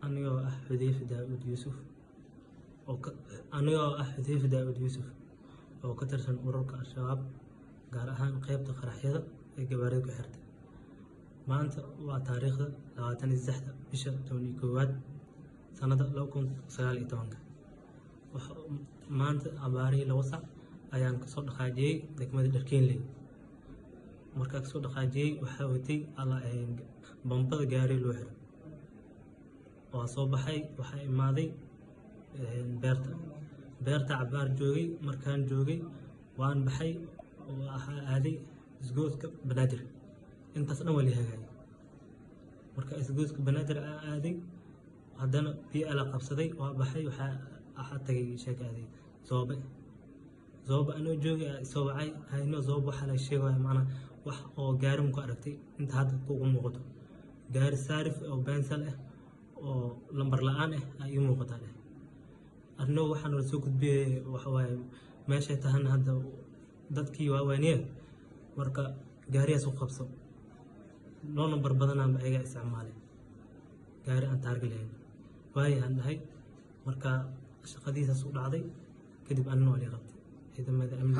anigoo ah Xudayfa Daawud Yuusuf anigoo ah Xudayfa Daawud Yuusuf oo ka tirsan ururka Al-Shabaab gaar ahaan qaybta qaraxyada ee gawaarida ku xirtay. Maanta waa taariikhda 23 bisha 11aad sanada 2019. Maanta abaarihii 2 sac ayaan kasoo dhaqaajiyey degmada Dharkeenley. Markaa kasoo dhaqaajiyey waxaa watay bambada gaari loo xiray. Waa soo baxay waxaa imaaday beerta cabaar joogay. Markaan joogay waan baxay waxaa aaday isgoyska Banaadir. Intaas dhan waa la hagaayay. Marka isgoyska Banaadir aaday haddana biyo la qabsaday waa baxay waxaa tagay sheekadii Zoobe anoo joogay soo wacay hayno Zoobe waxaa la sheegay macna wax oo gaari ku aragtay inta hadda kugu muuqato gaari saarif oo bensal ah oo lambar la'aan ah ay muuqataa arno waxaan la soo gudbiyay waxa waaye meesha tahan hadda dadkii waaweyneen marka gaariyaas u qabso loo nambar badan aan ayaga isticmaalay gaari aan taarga lahayn waayahan dhahay marka shaqadiisa soo dhacday kadib anna waa la qabtay ciidamada amniga